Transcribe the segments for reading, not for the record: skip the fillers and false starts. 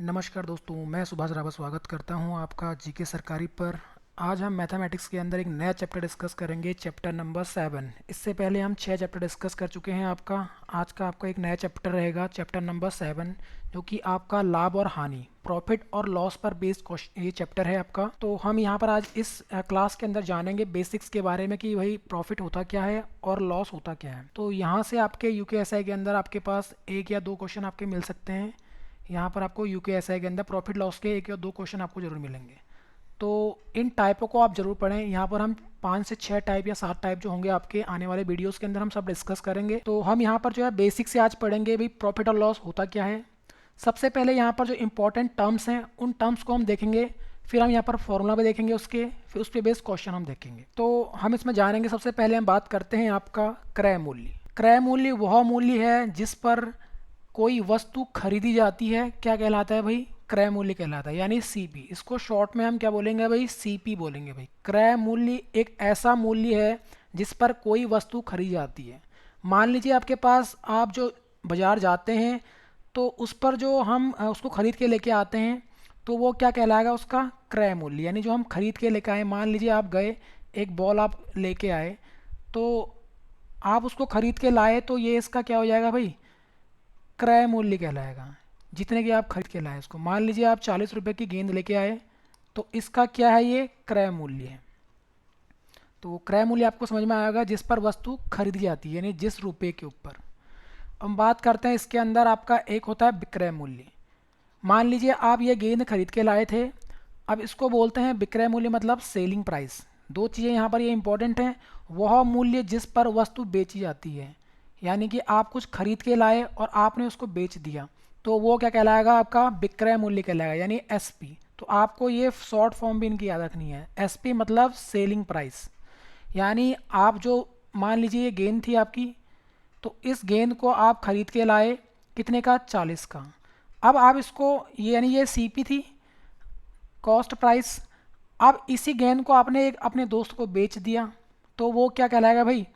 नमस्कार दोस्तों, मैं सुभाष रावत स्वागत करता हूं आपका जीके सरकारी पर। आज हम मैथमेटिक्स के अंदर एक नया चैप्टर डिस्कस करेंगे, चैप्टर नंबर 7। इससे पहले हम 6 चैप्टर डिस्कस कर चुके हैं आपका। आज का आपका एक नया चैप्टर रहेगा, चैप्टर नंबर 7, जो कि आपका लाभ और हानि, प्रॉफिट और लॉस पर बेस्ड क्वेश्चन ये चैप्टर है आपका। तो हम यहाँ पर आज इस क्लास के अंदर जानेंगे बेसिक्स के बारे में कि भाई प्रॉफिट होता क्या है और लॉस होता क्या है। तो यहाँ से आपके यूकेएसआई के अंदर आपके पास एक या दो क्वेश्चन आपके मिल सकते हैं। यहाँ पर आपको यूकेएसआई के अंदर प्रॉफिट लॉस के एक या दो क्वेश्चन आपको जरूर मिलेंगे। तो इन टाइपों को आप जरूर पढ़ें। यहाँ पर हम 5 से 6 टाइप या 7 टाइप जो होंगे आपके आने वाले वीडियोस के अंदर हम सब डिस्कस करेंगे। तो हम यहाँ पर जो है बेसिक से आज पढ़ेंगे भाई प्रॉफिट और लॉस होता क्या है। सबसे पहले यहाँ पर जो इंपॉर्टेंट टर्म्स हैं उन टर्म्स को हम देखेंगे, फिर हम यहाँ पर फॉर्मूला भी देखेंगे उसके, फिर उस पर बेस्ड क्वेश्चन हम देखेंगे। तो हम इसमें जानेंगे, सबसे पहले हम बात करते हैं आपका क्रय मूल्य। क्रय मूल्य वह मूल्य है जिस पर कोई वस्तु खरीदी जाती है, क्या कहलाता है भाई? क्रय मूल्य कहलाता है, यानी सीपी। इसको शॉर्ट में हम क्या बोलेंगे भाई? सीपी बोलेंगे भाई। क्रय मूल्य एक ऐसा मूल्य है जिस पर कोई वस्तु खरीदी जाती है। मान लीजिए आपके पास, आप जो बाजार जाते हैं तो उस पर जो हम उसको खरीद के लेके आते हैं तो वो क्या कहलाएगा? उसका क्रय मूल्य, यानी जो हम खरीद के लेके आए। मान लीजिए आप गए, एक बॉल आप लेके आए, तो आप उसको खरीद के लाए, तो ये इसका क्या हो जाएगा भाई? क्रय मूल्य कहलाएगा, जितने की आप खरीद के लाए उसको। मान लीजिए आप 40 रुपए की गेंद लेके आए, तो इसका क्या है? ये क्रय मूल्य है। तो क्रय मूल्य आपको समझ में आएगा जिस पर वस्तु खरीदी जाती है, यानी जिस रुपए के ऊपर। हम बात करते हैं इसके अंदर आपका एक होता है विक्रय मूल्य। मान लीजिए आप ये गेंद खरीद के लाए थे, अब इसको बोलते हैं विक्रय मूल्य, मतलब सेलिंग प्राइस। दो चीज़ें यहाँ पर ये इंपॉर्टेंट हैं। वह मूल्य जिस पर वस्तु बेची जाती है, यानी कि आप कुछ खरीद के लाए और आपने उसको बेच दिया, तो वो क्या कहलाएगा? आपका विक्रय मूल्य कहलाएगा, यानी एसपी। तो आपको ये शॉर्ट फॉर्म भी इनकी याद रखनी है। एसपी मतलब सेलिंग प्राइस। यानी आप जो, मान लीजिए ये गेंद थी आपकी, तो इस गेंद को आप खरीद के लाए, कितने का? 40 का। अब आप इसको, ये यानी ये सीपी थी, कॉस्ट प्राइस। अब इसी गेंद को आपने एक अपने दोस्त को बेच दिया, तो वो क्या कहलाएगा भाई?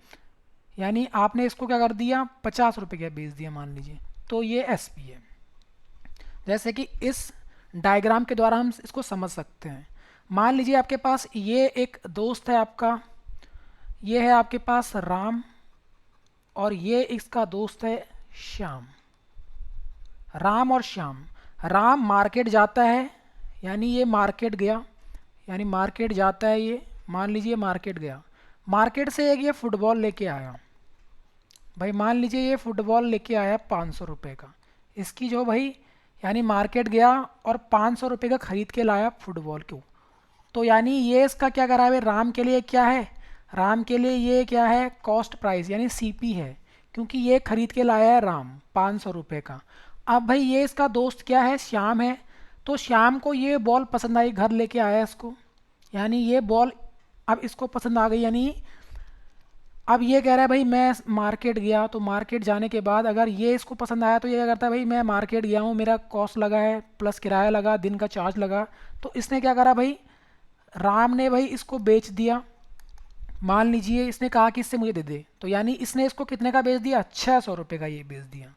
यानी आपने इसको क्या कर दिया? 50 रुपये का बेच दिया मान लीजिए, तो ये एसपी है। जैसे कि इस डायग्राम के द्वारा हम इसको समझ सकते हैं। मान लीजिए आपके पास ये एक दोस्त है आपका, ये है आपके पास राम, और ये इसका दोस्त है श्याम। राम और श्याम। राम मार्केट जाता है, यानी ये मार्केट गया, यानी मार्केट जाता है ये, मान लीजिए मार्केट गया। मार्केट से एक ये फुटबॉल लेके आया भाई। मान लीजिए ये फुटबॉल लेके आया 500 रुपये का। इसकी जो भाई, यानी मार्केट गया और 500 रुपये का खरीद के लाया फुटबॉल को। तो यानी ये इसका क्या करा है भाई? राम के लिए क्या है? राम के लिए ये क्या है? कॉस्ट प्राइस, यानी सीपी है, क्योंकि ये खरीद के लाया है राम 500 रुपये का। अब भाई ये इसका दोस्त क्या है? श्याम है। तो श्याम को ये बॉल पसंद आई, घर लेके आया इसको, यानी ये बॉल अब इसको पसंद आ गई। यानी अब ये कह रहा है भाई मैं मार्केट गया, तो मार्केट जाने के बाद अगर ये इसको पसंद आया, तो ये क्या करता है भाई? मैं मार्केट गया हूँ, मेरा कॉस्ट लगा है, प्लस किराया लगा, दिन का चार्ज लगा, तो इसने क्या करा भाई? राम ने भाई इसको बेच दिया। मान लीजिए इसने कहा कि इससे मुझे दे दे, तो यानी इसने इसको कितने का बेच दिया? 600 रुपये का ये बेच दिया।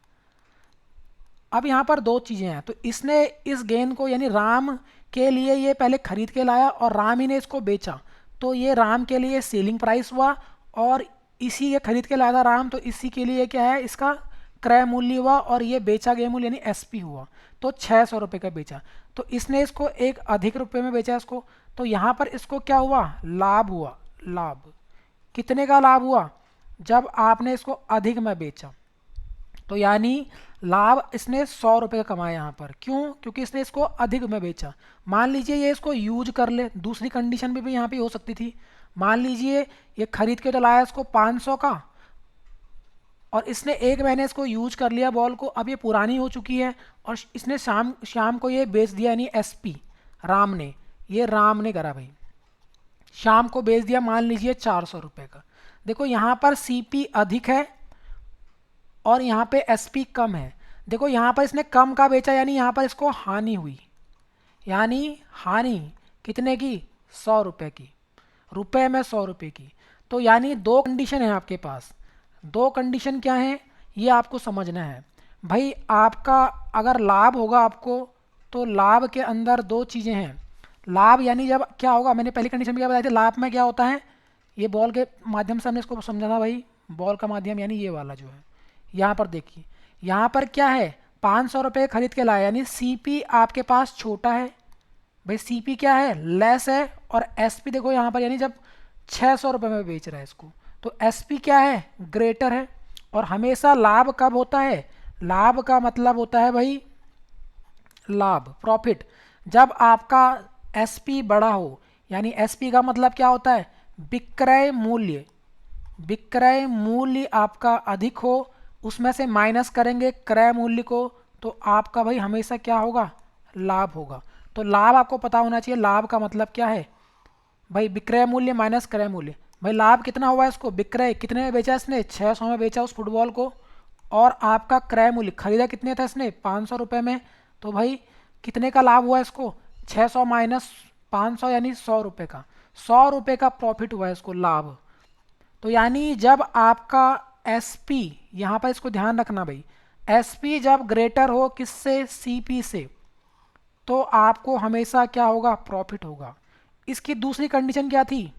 अब यहाँ पर दो चीज़ें हैं। तो इसने इस गेंद को, यानी राम के लिए ये पहले खरीद के लाया और राम ही ने इसको बेचा, तो ये राम के लिए सेलिंग प्राइस हुआ, और इसी ये खरीद के लाया था राम, तो इसी के लिए क्या है? इसका क्रय मूल्य हुआ, और ये बेचा गया मूल्य यानी एसपी हुआ। तो 600 रुपये का बेचा, तो इसने इसको एक अधिक रुपये में बेचा इसको, तो यहाँ पर इसको क्या हुआ? लाभ हुआ। लाभ कितने का लाभ हुआ? जब आपने इसको अधिक में बेचा, तो यानी लाभ इसने 100 रुपये का कमाया यहाँ पर। क्यों? क्योंकि इसने इसको अधिक में बेचा। मान लीजिए ये इसको यूज कर ले, दूसरी कंडीशन भी यहाँ पे हो सकती थी। मान लीजिए ये खरीद के तो लाया इसको 500 का, और इसने एक महीने इसको यूज कर लिया बॉल को, अब ये पुरानी हो चुकी है, और इसने शाम को ये बेच दिया, यानी एसपी राम ने, ये राम ने करा भाई, शाम को बेच दिया मान लीजिए 400 रुपये का। देखो यहाँ पर सीपी अधिक है और यहाँ पे एसपी कम है। देखो यहाँ पर इसने कम का बेचा, यानी यहाँ पर इसको हानि हुई, यानी हानि कितने की? 100 रुपये की, रुपए में 100 रुपये की। तो यानी दो कंडीशन है आपके पास। दो कंडीशन क्या है ये आपको समझना है भाई। आपका अगर लाभ होगा आपको तो लाभ के अंदर दो चीज़ें हैं। लाभ यानी जब क्या होगा, मैंने पहली कंडीशन में क्या बताई थी, लाभ में क्या होता है, ये बॉल के माध्यम से हमने इसको समझा था भाई, बॉल का माध्यम यानी ये वाला जो है। यहाँ पर देखिए, यहाँ पर क्या है, 500 रुपये खरीद के लाया, यानी सीपी आपके पास छोटा है भाई, सीपी क्या है, लेस है, और एसपी देखो यहाँ पर, यानी जब 600 रुपये में बेच रहा है इसको, तो एसपी क्या है, ग्रेटर है। और हमेशा लाभ कब होता है, लाभ का मतलब होता है भाई, लाभ प्रॉफिट, जब आपका एसपी बड़ा हो, यानी एसपी का मतलब क्या होता है, विक्रय मूल्य, विक्रय मूल्य आपका अधिक हो, उसमें से माइनस करेंगे क्रय मूल्य को, तो आपका भाई हमेशा क्या होगा, लाभ होगा। तो लाभ आपको पता होना चाहिए, लाभ का मतलब क्या है भाई, विक्रय मूल्य माइनस क्रय मूल्य। भाई लाभ कितना हुआ इसको, विक्रय कितने में बेचा इसने, 600 में बेचा उस फुटबॉल को, और आपका क्रय मूल्य खरीदा कितने था इसने, 500 रुपये में, तो भाई कितने का लाभ हुआ इसको, 600 माइनस 500 यानी 100 रुपये का, 100 रुपये का प्रॉफिट हुआ इसको, लाभ। तो यानी जब आपका एसपी, यहाँ पर इसको ध्यान रखना भाई, एसपी जब ग्रेटर हो किससे, सीपी से, तो आपको हमेशा क्या होगा, प्रॉफिट होगा। इसकी दूसरी कंडीशन क्या थी,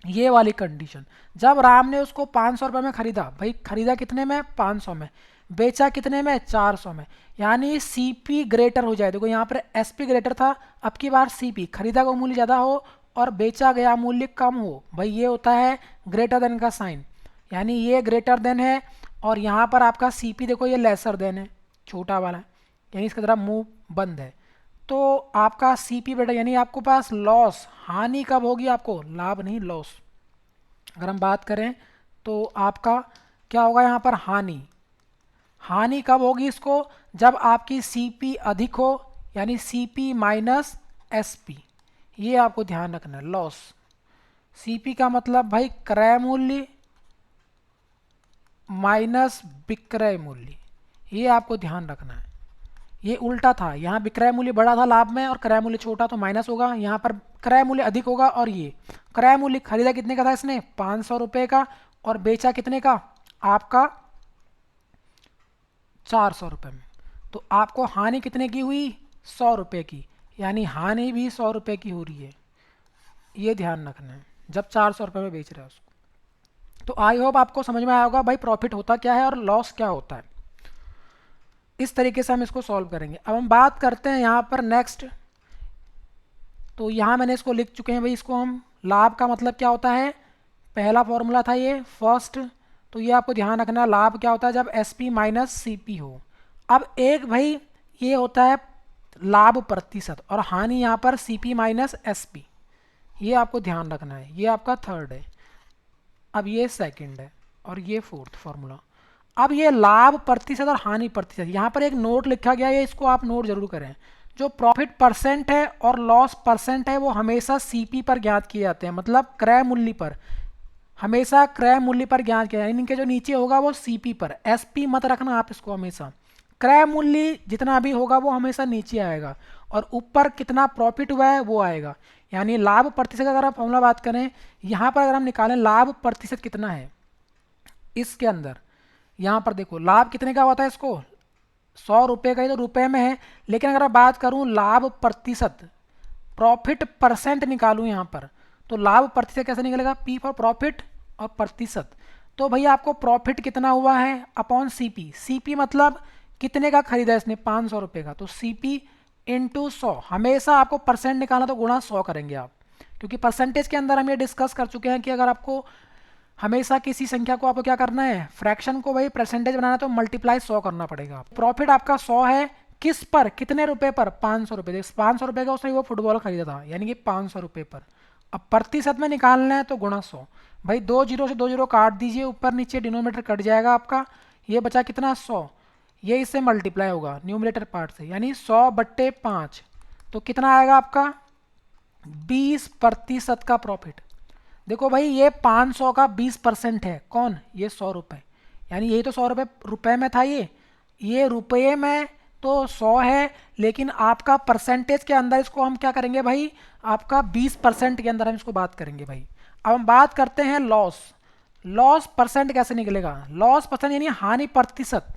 ये वाली कंडीशन, जब राम ने उसको 500 रुपये में खरीदा, भाई खरीदा कितने में, 500 में, बेचा कितने में, 400 में, यानी सीपी ग्रेटर हो जाए। देखो यहाँ पर एसपी ग्रेटर था, अब की बार सीपी, खरीदा का मूल्य ज़्यादा हो और बेचा गया मूल्य कम हो, भाई ये होता है ग्रेटर देन का साइन, यानी ये ग्रेटर देन है, और यहाँ पर आपका सीपी देखो ये लेसर देन है, छोटा वाला, यानी इसका ज़रा मुंह बंद है, तो आपका सीपी बेटा, यानी आपको पास लॉस, हानि कब होगी आपको, लाभ नहीं लॉस। अगर हम बात करें तो आपका क्या होगा यहाँ पर, हानि, हानि कब होगी इसको, जब आपकी सीपी अधिक हो, यानी सीपी माइनस एसपी, ये आपको ध्यान रखना है, लॉस। सीपी का मतलब भाई क्रय मूल्य माइनस विक्रय मूल्य, ये आपको ध्यान रखना है। ये उल्टा था, यहाँ विक्रय मूल्य बड़ा था लाभ में और क्रय मूल्य छोटा, तो माइनस होगा, यहाँ पर क्रय मूल्य अधिक होगा, और ये क्रय मूल्य खरीदा कितने का था इसने, 500 रुपये का, और बेचा कितने का, आपका 400 रुपये में, तो आपको हानि कितने की हुई, 100 रुपये की, यानी हानि भी 100 रुपये की हो रही है, ये ध्यान रखना है जब 400 रुपये में बेच रहे हैं उसको। तो आई होप आपको समझ में आया होगा भाई प्रॉफिट होता क्या है और लॉस क्या होता है। इस तरीके से हम इसको सॉल्व करेंगे। अब हम बात करते हैं यहाँ पर नेक्स्ट, तो यहाँ मैंने इसको लिख चुके हैं भाई, इसको हम, लाभ का मतलब क्या होता है, पहला फॉर्मूला था ये फर्स्ट, तो ये आपको ध्यान रखना, लाभ क्या होता है, जब S P minus C P हो। अब एक भाई ये होता है लाभ प्रतिशत, और हानि यहाँ पर C P minus S P, ये आपको ध्यान रखना है, ये आपका थर्ड है, अब ये सेकंड है, और ये फोर्थ फॉर्मूला। अब ये लाभ प्रतिशत और हानि प्रतिशत, यहाँ पर एक नोट लिखा गया है, इसको आप नोट जरूर करें। जो प्रॉफिट परसेंट है और लॉस परसेंट है वो हमेशा सीपी पर ज्ञात किए जाते हैं, मतलब क्रय मूल्य पर, हमेशा क्रय मूल्य पर ज्ञात किया, यानी इनके जो नीचे होगा वो सीपी पर, एसपी मत रखना आप इसको, हमेशा क्रय मूल्य जितना भी होगा वो हमेशा नीचे आएगा, और ऊपर कितना प्रॉफिट हुआ है वो आएगा। यानी लाभ प्रतिशत अगर आप फॉर्मूला बात करें, यहाँ पर अगर हम निकालें लाभ प्रतिशत कितना है इसके अंदर, यहाँ पर देखो लाभ कितने का होता है इसको, 100 रुपये का, ही तो रुपये में है, लेकिन अगर मैं बात करूँ लाभ प्रतिशत, प्रॉफिट परसेंट निकालूँ यहाँ पर, तो लाभ प्रतिशत कैसे निकलेगा, पी फॉर प्रॉफिट और प्रतिशत, तो भैया आपको प्रॉफिट कितना हुआ है अपॉन सीपी, सीपी मतलब कितने का खरीदा इसने, 500 रुपये का, तो सीपी इंटू 100, हमेशा आपको परसेंट निकालना तो गुणा 100 करेंगे आप, क्योंकि परसेंटेज के अंदर हम ये डिस्कस कर चुके हैं कि अगर आपको हमेशा किसी संख्या को आपको क्या करना है, फ्रैक्शन को भाई परसेंटेज बनाना है तो मल्टीप्लाई 100 करना पड़ेगा। प्रॉफिट आपका 100 है, किस पर, कितने रुपए पर, 500 रुपये, 500 रुपये का उसने वो फुटबॉल खरीदा था, यानी कि 500 रुपये पर। अब प्रतिशत में निकालना है तो गुणा 100, भाई 2 जीरो से 2 जीरो काट दीजिए, ऊपर नीचे डिनोमिनेटर कट जाएगा आपका, ये बचा कितना 100, ये इससे मल्टीप्लाई होगा न्यूमरेटर पार्ट से, यानी 100/5, तो कितना आएगा आपका 20% का प्रॉफिट। देखो भाई ये 500 का 20% है, कौन, ये 100 रुपये, यानी यही तो 100 रुपये रुपये में था, ये रुपये में तो 100 है, लेकिन आपका परसेंटेज के अंदर इसको हम क्या करेंगे भाई, आपका 20% के अंदर हम इसको बात करेंगे भाई। अब हम बात करते हैं लॉस, लॉस परसेंट कैसे निकलेगा, लॉस परसेंट यानी हानि प्रतिशत,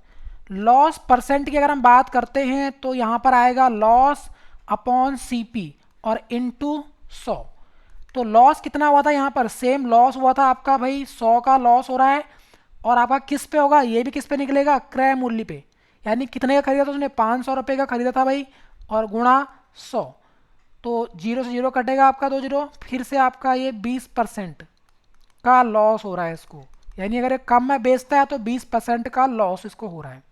लॉस परसेंट की अगर हम बात करते हैं तो यहाँ पर आएगा लॉस अपॉन सीपी और इनटू 100। तो लॉस कितना हुआ था यहाँ पर, सेम लॉस हुआ था आपका भाई 100 का लॉस हो रहा है, और आपका किस पे होगा, ये भी किस पे निकलेगा, क्रय मूल्य पे। यानी कितने का खरीदा था उसने, 500 रुपये का खरीदा था भाई, और गुणा 100। तो जीरो से जीरो कटेगा आपका 2 जीरो, फिर से आपका ये 20% का लॉस हो रहा है इसको। यानी अगर ये कम में बेचता है तो 20% का लॉस इसको हो रहा है।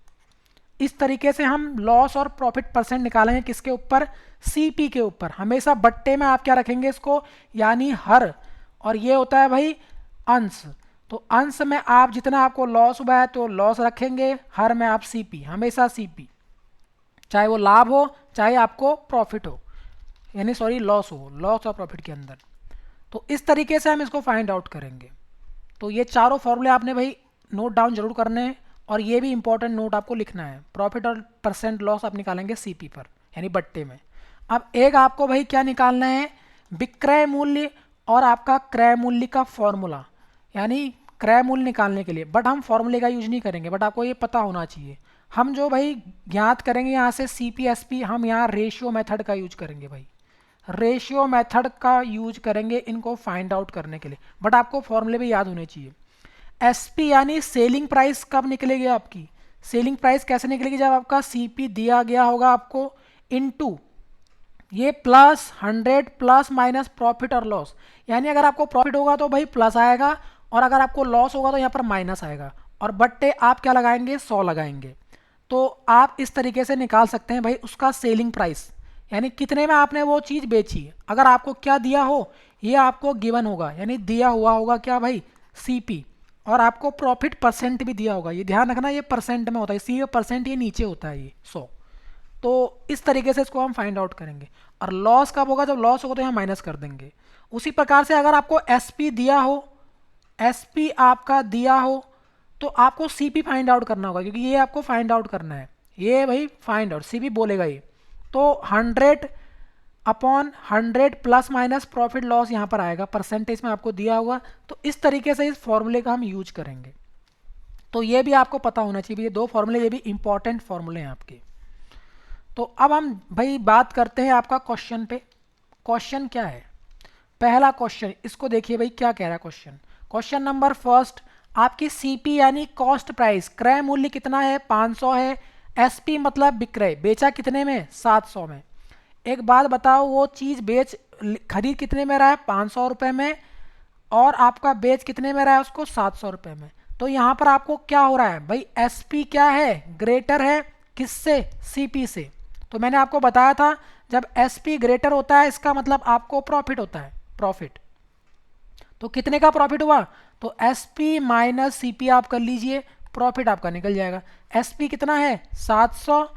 इस तरीके से हम लॉस और प्रॉफिट परसेंट निकालेंगे किसके ऊपर, सीपी के ऊपर। हमेशा बट्टे में आप क्या रखेंगे इसको, यानी हर, और ये होता है भाई अंश। तो अंश में आप जितना आपको लॉस हुआ है तो लॉस रखेंगे, हर में आप सीपी, हमेशा सीपी, चाहे वो लाभ हो चाहे आपको प्रॉफिट हो, यानी सॉरी लॉस हो, लॉस और प्रॉफिट के अंदर। तो इस तरीके से हम इसको फाइंड आउट करेंगे। तो ये चारों फॉर्मूले आपने भाई नोट डाउन जरूर करने हैं, और ये भी इंपॉर्टेंट नोट आपको लिखना है। प्रॉफिट और परसेंट लॉस आप निकालेंगे सीपी पर, यानी बट्टे में। अब एक आपको भाई क्या निकालना है, विक्रय मूल्य और आपका क्रय मूल्य का फॉर्मूला, यानी क्रय मूल्य निकालने के लिए। बट हम फॉर्मूले का यूज नहीं करेंगे, बट आपको ये पता होना चाहिए। हम जो भाई ज्ञात करेंगे यहाँ से सीपी एसपी, हम यहाँ रेशियो मेथड का यूज करेंगे भाई, रेशियो मेथड का यूज करेंगे इनको फाइंड आउट करने के लिए। बट आपको फॉर्मूले भी याद होने चाहिए। एसपी यानी सेलिंग प्राइस कब निकलेगी आपकी, सेलिंग प्राइस कैसे निकलेगी, जब आपका सीपी दिया गया होगा आपको, इनटू ये प्लस 100 प्लस माइनस प्रॉफिट और लॉस। यानी अगर आपको प्रॉफिट होगा तो भाई प्लस आएगा, और अगर आपको लॉस होगा तो यहाँ पर माइनस आएगा, और बट्टे आप क्या लगाएंगे, 100 लगाएंगे। तो आप इस तरीके से निकाल सकते हैं भाई उसका सेलिंग प्राइस, यानी कितने में आपने वो चीज़ बेची। अगर आपको क्या दिया हो ये आपको गिवन होगा, यानी दिया हुआ होगा क्या भाई, सीपी, और आपको प्रॉफिट परसेंट भी दिया होगा। ये ध्यान रखना, ये परसेंट में होता है, सी परसेंट ये नीचे होता है, ये 100। तो इस तरीके से इसको हम फाइंड आउट करेंगे। और लॉस कब होगा, जब लॉस होगा तो यहाँ माइनस कर देंगे। उसी प्रकार से अगर आपको एसपी दिया हो, एसपी आपका दिया हो, तो आपको सीपी फाइंड आउट करना होगा, क्योंकि ये आपको फाइंड आउट करना है, ये भाई फाइंड आउट सीपी बोलेगा ये। तो 100 upon 100 plus minus profit loss यहाँ पर आएगा, परसेंटेज में आपको दिया हुआ। तो इस तरीके से इस फॉर्मूले का हम यूज करेंगे। तो ये भी आपको पता होना चाहिए, ये दो फॉर्मूले, ये भी इंपॉर्टेंट फॉर्मूले हैं आपके। तो अब हम भाई बात करते हैं आपका क्वेश्चन पे। क्वेश्चन क्या है, पहला क्वेश्चन, इसको देखिए भाई क्या कह रहा है क्वेश्चन। क्वेश्चन नंबर फर्स्ट, आपकी सीपी यानी कॉस्ट प्राइस, क्रय मूल्य कितना है, 500 है। एसपी मतलब विक्रय, बेचा कितने में, 700 में। एक बात बताओ, वो चीज़ खरीद कितने में रहा है, 500 रुपये में, और आपका बेच कितने में रहा है उसको, 700 रुपये में। तो यहाँ पर आपको क्या हो रहा है भाई, एसपी क्या है, ग्रेटर है किससे, सीपी से। तो मैंने आपको बताया था जब एसपी ग्रेटर होता है इसका मतलब आपको प्रॉफिट होता है, प्रॉफिट। तो कितने का प्रॉफिट हुआ, तो एसपी माइनस सीपी आप कर लीजिए, प्रॉफिट आपका निकल जाएगा। एसपी कितना है, 700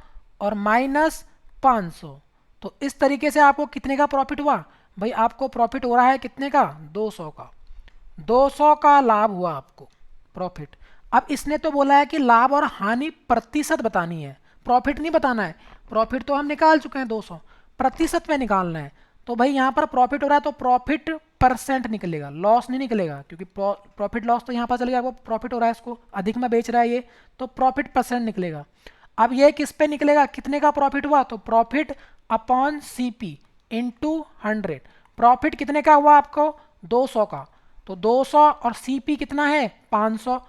और माइनस 500। तो इस तरीके से आपको कितने का प्रॉफिट हुआ भाई, आपको प्रॉफिट हो रहा है कितने का, 200 का। 200 का लाभ हुआ आपको, प्रॉफिट। अब इसने तो बोला है कि लाभ और हानि प्रतिशत बतानी है, प्रॉफिट नहीं बताना है। प्रॉफिट तो हम निकाल चुके हैं 200, प्रतिशत में निकालना है। तो भाई यहाँ पर प्रॉफिट हो रहा है तो प्रॉफिट परसेंट निकलेगा, लॉस नहीं निकलेगा, क्योंकि प्रॉफिट लॉस तो यहाँ पर चलेगा, आपको प्रॉफिट हो रहा है, इसको अधिक में बेच रहा है ये, तो प्रॉफिट परसेंट निकलेगा। अब ये किस पे निकलेगा, कितने का प्रॉफिट हुआ, तो profit upon CP into 100। Profit कितने का हुआ आपको, 200 का। तो 200 और सीपी कितना है, 500।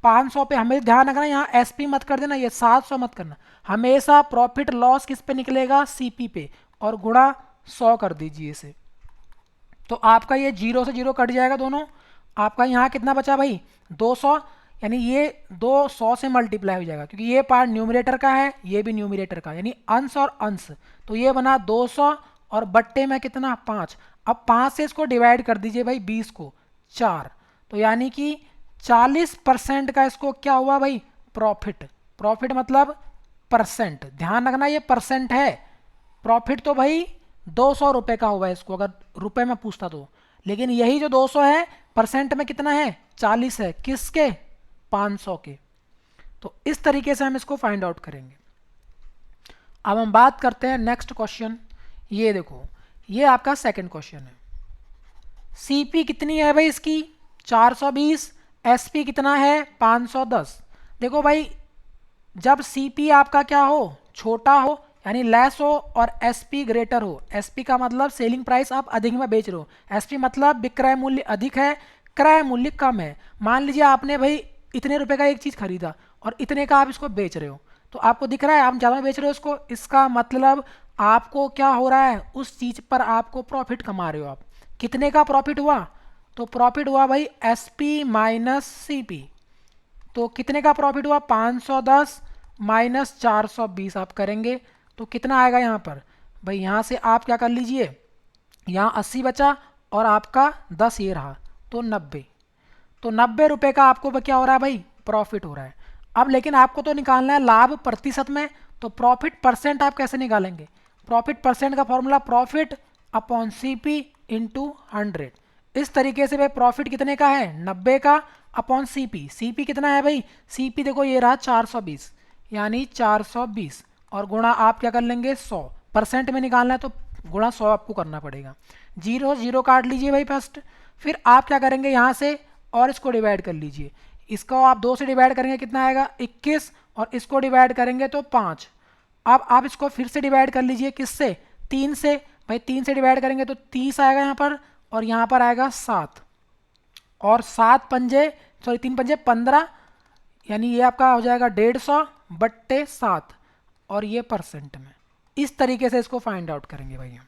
500 पे हमें ध्यान रखना, यहाँ एसपी मत कर देना, ये 700 मत करना। हमेशा प्रॉफिट लॉस किस पे निकलेगा, सीपी पे, और गुणा 100 कर दीजिए इसे। तो आपका ये जीरो से जीरो कट जाएगा दोनों। आपका यहाँ कितना बचा भाई, 200, यानी ये 200 से मल्टीप्लाई हो जाएगा, क्योंकि ये पार्ट न्यूमरेटर का है, ये भी न्यूमरेटर का, यानी अंश और अंश। तो ये बना 200 और बट्टे में कितना, 5। अब 5 से इसको डिवाइड कर दीजिए भाई, 20 को 4। तो यानी कि 40% का इसको क्या हुआ भाई, प्रॉफिट। प्रॉफिट मतलब परसेंट, ध्यान रखना ये परसेंट है। प्रॉफिट तो भाई 200 रुपये का हुआ है इसको, अगर रुपए में पूछता तो। लेकिन यही जो 200 है परसेंट में कितना है, 40 है, किसके, 500 के। तो इस तरीके से हम इसको फाइंड आउट करेंगे। अब हम बात करते हैं नेक्स्ट क्वेश्चन। ये देखो, ये आपका सेकंड क्वेश्चन है। सीपी कितनी है भाई इसकी, 420। एसपी कितना है, 510। देखो भाई जब सीपी आपका क्या हो, छोटा हो यानी लेस हो, और एसपी ग्रेटर हो। एसपी का मतलब सेलिंग प्राइस आप अधिक में बेच रहे हो, एसपी मतलब विक्रय मूल्य अधिक है, क्रय मूल्य कम है। मान लीजिए आपने भाई इतने रुपए का एक चीज़ खरीदा और इतने का आप इसको बेच रहे हो, तो आपको दिख रहा है आप ज़्यादा बेच रहे हो इसको, इसका मतलब आपको क्या हो रहा है, उस चीज़ पर आपको प्रॉफिट कमा रहे हो आप। कितने का प्रॉफिट हुआ, तो प्रॉफिट हुआ भाई S P minus C P. तो कितने का प्रॉफिट हुआ, 510 माइनस 420 आप करेंगे तो कितना आएगा यहाँ पर। भाई यहाँ से आप क्या कर लीजिए, यहाँ 80 बचा और आपका 10 ये रहा, तो 90। तो 90 रुपये का आपको क्या हो रहा है भाई, प्रॉफिट हो रहा है। अब लेकिन आपको तो निकालना है लाभ प्रतिशत में, तो प्रॉफिट परसेंट आप कैसे निकालेंगे। प्रॉफिट परसेंट का formula profit upon C P into 100। इस तरीके से भाई प्रॉफिट कितने का है, 90 का upon C P. C P कितना है भाई, सी पी देखो ये रहा 420, यानी 420 और गुणा आप क्या कर लेंगे 100। परसेंट में निकालना है तो गुणा 100 आपको करना पड़ेगा। जीरो जीरो काट लीजिए भाई फर्स्ट, फिर आप क्या करेंगे यहाँ से और इसको डिवाइड कर लीजिए। इसको आप 2 से डिवाइड करेंगे कितना आएगा 21, और इसको डिवाइड करेंगे तो 5। अब आप इसको फिर से डिवाइड कर लीजिए, किससे, 3 से। भाई 3 से डिवाइड करेंगे तो 30 आएगा यहाँ पर, और यहाँ पर आएगा 7, और 7 पंजे सॉरी 3 पंजे 15, यानी ये आपका हो जाएगा 150 बट्टे 7, और ये परसेंट में। इस तरीके से इसको फाइंड आउट करेंगे भाई हम।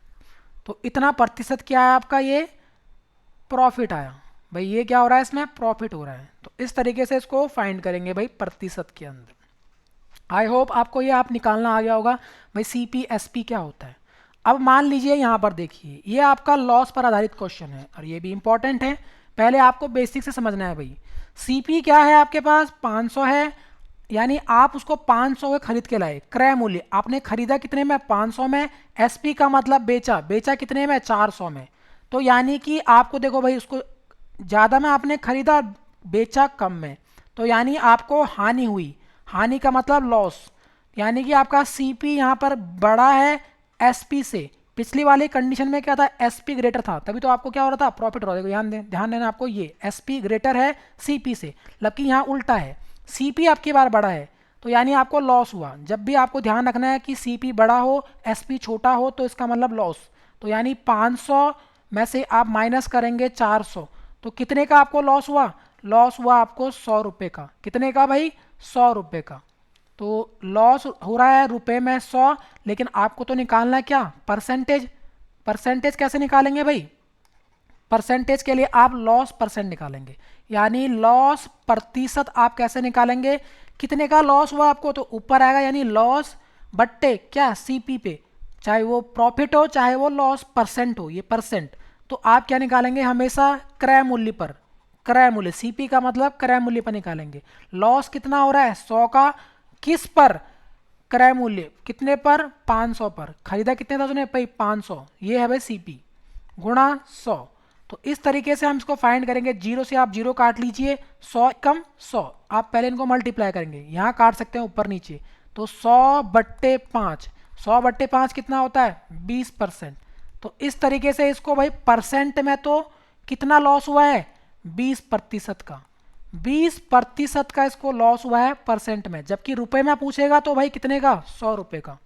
तो इतना प्रतिशत क्या है आपका, ये प्रॉफिट आया भाई, ये क्या हो रहा है इसमें, प्रॉफिट हो रहा है। तो इस तरीके से इसको फाइंड करेंगे भाई प्रतिशत के अंदर। आई होप आपको ये आप निकालना आ गया होगा भाई सी पी एस पी क्या होता है। अब मान लीजिए यहाँ पर देखिए, ये आपका लॉस पर आधारित क्वेश्चन है और ये भी इंपॉर्टेंट है, पहले आपको बेसिक से समझना है भाई। सी पी क्या है आपके पास, 500 है, यानी आप उसको 500 के खरीद के लाए, क्रय मूल्य आपने खरीदा कितने में, 500 में। एस पी का मतलब बेचा, बेचा कितने में, 400 में। तो यानी कि आपको देखो भाई उसको ज़्यादा में आपने खरीदा, बेचा कम में, तो यानी आपको हानि हुई। हानि का मतलब लॉस, यानी कि आपका सीपी यहाँ पर बड़ा है एसपी से। पिछली वाली कंडीशन में क्या था, एसपी ग्रेटर था, तभी तो आपको क्या हो रहा था, प्रॉफिट हो रहा था। ध्यान देना आपको, ये एसपी ग्रेटर है सीपी से, जबकि यहाँ उल्टा है, सीपी आपकी बार बड़ा है, तो यानी आपको लॉस हुआ। जब भी आपको ध्यान रखना है कि सीपी बड़ा हो एसपी छोटा हो, तो इसका मतलब लॉस। तो यानी 500 में से आप माइनस करेंगे 400, तो कितने का आपको लॉस हुआ, लॉस हुआ आपको 100 रुपये का। कितने का भाई, 100 रुपये का। तो लॉस हो रहा है रुपए में 100, लेकिन आपको तो निकालना है क्या, परसेंटेज। परसेंटेज कैसे निकालेंगे भाई, परसेंटेज के लिए आप लॉस परसेंट निकालेंगे, यानी लॉस प्रतिशत आप कैसे निकालेंगे। कितने का लॉस हुआ आपको, तो ऊपर आएगा, यानी लॉस बट्टे क्या, सीपी पे, चाहे वो प्रॉफिट हो चाहे वो लॉस परसेंट हो, ये परसेंट। तो आप क्या निकालेंगे हमेशा, क्रय मूल्य पर। क्रय मूल्य, सीपी का मतलब क्रय मूल्य पर निकालेंगे। लॉस कितना हो रहा है, 100 का, किस पर, क्रय मूल्य कितने पर, 500 पर। खरीदा कितने था उसने भाई, 500, ये है भाई सीपी, गुणा 100। तो इस तरीके से हम इसको फाइंड करेंगे। जीरो से आप जीरो काट लीजिए, 100 कम 100, आप पहले इनको मल्टीप्लाई करेंगे, यहाँ काट सकते हैं ऊपर नीचे, तो 100 बट्टे 5, 100 बट्टे 5 कितना होता है, 20%। तो इस तरीके से इसको भाई परसेंट में तो कितना लॉस हुआ है, 20% का, 20% का इसको लॉस हुआ है परसेंट में। जबकि रुपए में पूछेगा तो भाई कितने का, 100 रुपये का।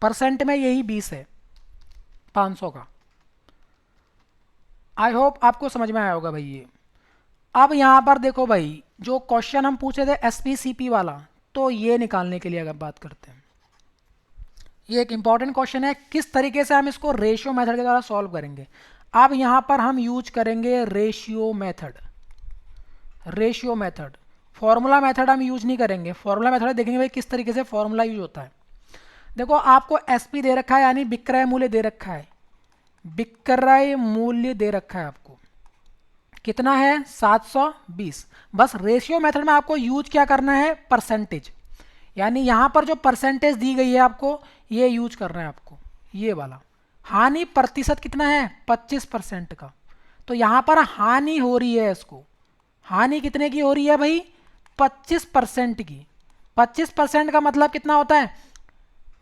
परसेंट में यही 20 है 500 का। आई होप आपको समझ में आया होगा भाई ये। अब यहाँ पर देखो भाई, जो क्वेश्चन हम पूछे थे एसपीसीपी वाला, तो ये निकालने के लिए अगर बात करते हैं, ये एक इंपॉर्टेंट क्वेश्चन है, किस तरीके से हम इसको रेशियो मेथड के द्वारा सॉल्व करेंगे। अब यहाँ पर हम यूज करेंगे ratio method. Ratio method, formula method हम यूज नहीं करेंगे। फॉर्मूला मेथड देखेंगे भाई किस तरीके से फॉर्मूला यूज होता है। देखो आपको एसपी दे रखा है, यानी विक्रय मूल्य दे रखा है, विक्रय मूल्य दे रखा है आपको, कितना है 720। बस रेशियो मेथड में आपको यूज क्या करना है, परसेंटेज, यानी यहाँ पर जो परसेंटेज दी गई है आपको, ये यूज करना है आपको, ये वाला। हानि प्रतिशत कितना है, 25% का, तो यहाँ पर हानि हो रही है इसको, हानि कितने की हो रही है भाई, 25% की। 25% का मतलब कितना होता है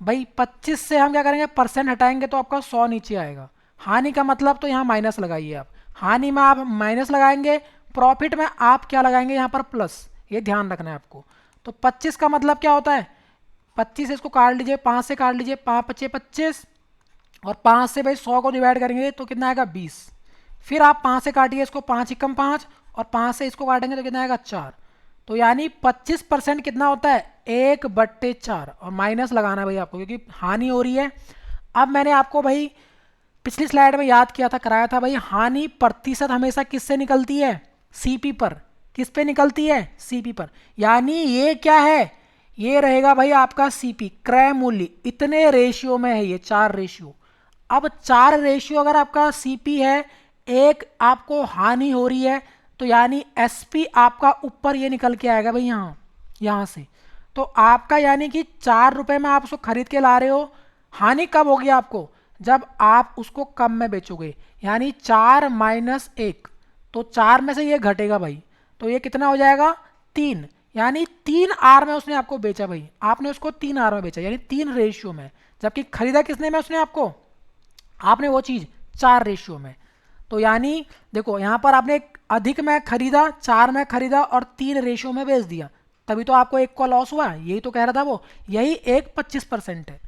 भाई, 25 से हम क्या करेंगे, परसेंट हटाएंगे तो आपका 100 नीचे आएगा। हानि का मतलब तो यहाँ माइनस लगाइए आप, हानि में आप माइनस लगाएंगे, प्रॉफिट में आप क्या लगाएंगे यहाँ पर प्लस, ये ध्यान रखना है आपको। तो 25 का मतलब क्या होता है, 25 से इसको काट लीजिए, 5 से काट लीजिए, 5 पच्चे 25, और 5 से भाई 100 को डिवाइड करेंगे तो कितना आएगा 20। फिर आप 5 से काटिए इसको, 5 एकम 5, और 5 से इसको काटेंगे तो कितना आएगा 4। तो यानी 25% कितना होता है 1/4, और माइनस लगाना है भाई आपको क्योंकि हानि हो रही है। अब मैंने आपको भाई पिछली स्लाइड में याद किया था, कराया था भाई, हानि प्रतिशत हमेशा किससे निकलती है, सीपी पर। किस पे निकलती है, सीपी पर। यानी ये क्या है, ये रहेगा भाई आपका सीपी, क्रय मूल्य, इतने रेशियो में है ये, 4 रेशियो। अब 4 रेशियो अगर आपका सीपी है, एक आपको हानि हो रही है, तो यानी एसपी आपका ऊपर ये निकल के आएगा भाई, यहाँ से। तो आपका यानी कि 4 रुपए में आप उसको खरीद के ला रहे हो, हानि कब होगी आपको, जब आप उसको कम में बेचोगे, यानी 4 माइनस 1, तो 4 में से ये घटेगा भाई, तो ये कितना हो जाएगा 3, यानी 3 आर में उसने आपको बेचा भाई, आपने उसको 3 आर में बेचा, यानी 3 रेशियो में। जबकि खरीदा किसने में उसने आपको, आपने वो चीज़ 4 रेशियो में। तो यानी देखो यहाँ पर आपने एक अधिक में खरीदा, 4 में खरीदा और 3 रेशियो में बेच दिया, तभी तो आपको एक का लॉस हुआ, यही तो कह रहा था वो, यही एक 25% है।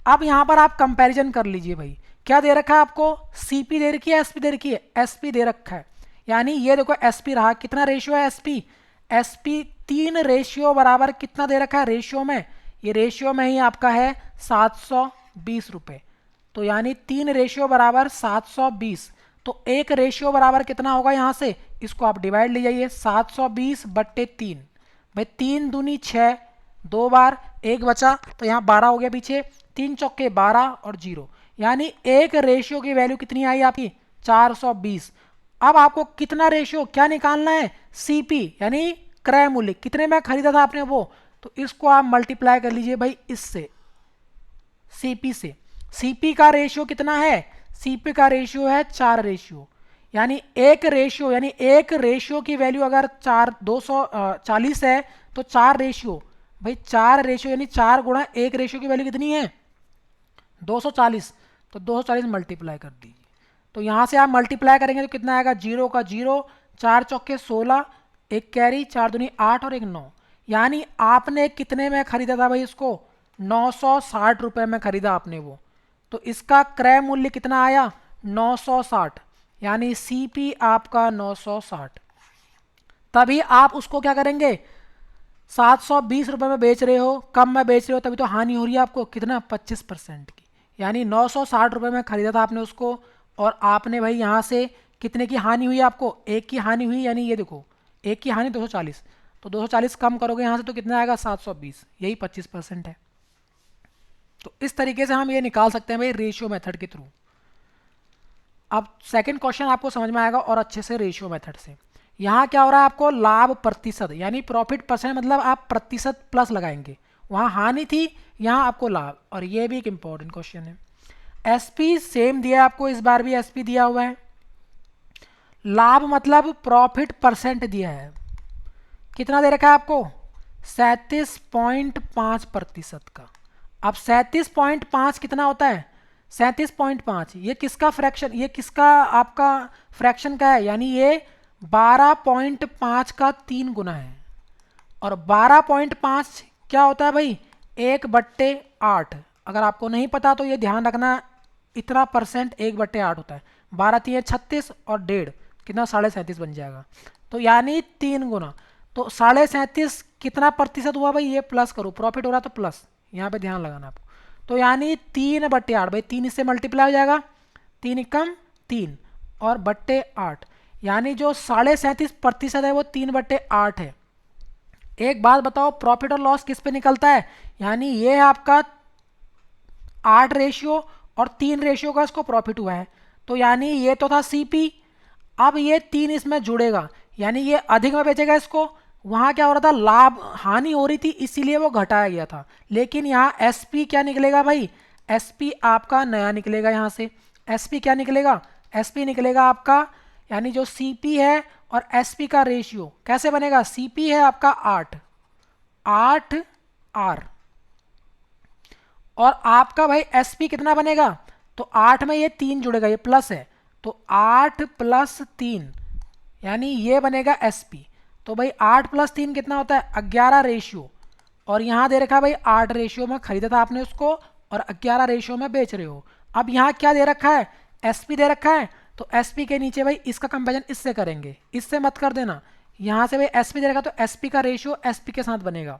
अब यहाँ पर आप कंपैरिजन कर लीजिए भाई, क्या दे रखा है आपको, सीपी दे रखी है, एसपी दे रखी है, एसपी दे रखा है। यानी ये देखो एसपी रहा, कितना रेशियो है एसपी, एसपी 3 रेशियो बराबर कितना दे रखा है रेशियो में, ये रेशियो में ही आपका है 720 रुपये। तो यानी 3 रेशियो बराबर 720, तो एक रेशियो बराबर कितना होगा, यहाँ से इसको आप डिवाइड ले जाइए, 720/3, भाई 3 दूनी 6, 2 बार 1 बचा, तो यहाँ 12 हो गया पीछे, 3 चौके 12 और 0, यानी एक रेशियो की वैल्यू कितनी आई आपकी 420। अब आपको कितना रेशियो क्या निकालना है, सीपी यानी क्रय मूल्य, कितने में खरीदा था आपने वो, तो इसको आप मल्टीप्लाई कर लीजिए भाई इससे, सीपी से। सीपी का रेशियो कितना है, सीपी का रेशियो है 4 रेशियो, यानी एक रेशियो, यानी एक रेशियो की वैल्यू अगर 240 है, तो 4 रेशियो, भाई 4 रेशियो यानी 4 गुणा 1 रेशियो की वैल्यू कितनी है 240, तो 240 मल्टीप्लाई कर दीजिए। तो यहाँ से आप मल्टीप्लाई करेंगे तो कितना आएगा, 0 का 0, 4 चौके 16, एक कैरी, 4 दूनी 8 और एक 9, यानी आपने कितने में खरीदा था भाई इसको, 960 रुपये में खरीदा आपने वो, तो इसका क्रय मूल्य कितना आया 960, यानी सीपी आपका 960। तभी आप उसको क्या करेंगे, 720 रुपये में बेच रहे हो, कम में बेच रहे हो, तभी तो हानि हो रही है आपको कितना 25% की, यानी 960 रुपये में खरीदा था आपने उसको, और आपने भाई यहाँ से कितने की हानि हुई आपको, एक की हानि हुई, यानी ये देखो एक की हानि 240, तो 240 कम करोगे यहाँ से तो कितना आएगा 720, यही 25% है। तो इस तरीके से हम ये निकाल सकते हैं भाई रेशियो मेथड के थ्रू। अब सेकंड क्वेश्चन आपको समझ में आएगा और अच्छे से रेशियो मेथड से। यहाँ क्या हो रहा है आपको, लाभ प्रतिशत यानी प्रॉफिट परसेंट, मतलब आप प्रतिशत प्लस लगाएंगे, वहाँ हानि थी, यहाँ आपको लाभ, और ये भी एक इंपॉर्टेंट क्वेश्चन है। एसपी सेम दिया है आपको, इस बार भी एसपी दिया हुआ है, लाभ मतलब प्रॉफिट परसेंट दिया है, कितना दे रखा है आपको 37.5% का। अब 37.5 कितना होता है, 37.5 ये किसका फ्रैक्शन, ये किसका आपका फ्रैक्शन का है, यानी ये 12.5 का 3 गुना है, और 12.5 क्या होता है भाई 1/8। अगर आपको नहीं पता तो ये ध्यान रखना, इतना परसेंट 1/8 होता है, 12 3 36 और 1.5 कितना 37.5 बन जाएगा, तो यानी 3 गुना, तो 37.5 कितना प्रतिशत हुआ भाई, ये प्लस करो, प्रॉफिट हो रहा तो प्लस, यहाँ पे ध्यान लगाना आपको, तो यानी 3/8, भाई 3 इससे मल्टीप्लाई हो जाएगा, 3 एकम 3 और बट्टे 8, यानी जो 37.5% है वो 3/8 है। एक बात बताओ, प्रॉफिट और लॉस किस पे निकलता है, यानी ये आपका 8 रेशियो और 3 रेशियो का इसको प्रॉफिट हुआ है, तो यानी ये तो था सीपी, अब ये 3 इसमें जुड़ेगा, यानी ये अधिक में बेचेगा इसको, वहाँ क्या हो रहा था लाभ हानि हो रही थी इसीलिए वो घटाया गया था, लेकिन यहाँ एसपी क्या निकलेगा भाई, एसपी आपका नया निकलेगा, यहाँ से एसपी क्या निकलेगा, एसपी निकलेगा आपका, यानी जो सीपी है और एसपी का रेशियो कैसे बनेगा, सीपी है आपका 8 आर, और आपका भाई एसपी कितना बनेगा, तो 8 में ये 3 जुड़ेगा, ये प्लस है, तो 8 + 3 यानी ये बनेगा एसपी। तो भाई 8 + 3 कितना होता है 11 रेशियो, और यहाँ दे रखा है भाई 8 रेशियो में खरीदा था आपने उसको और 11 रेशियो में बेच रहे हो। अब यहाँ क्या दे रखा है, एसपी दे रखा है, तो एसपी के नीचे भाई इसका कंपेरिजन इससे करेंगे, इससे मत कर देना। यहाँ से भाई एसपी दे रखा तो एसपी का रेशियो एसपी के साथ बनेगा।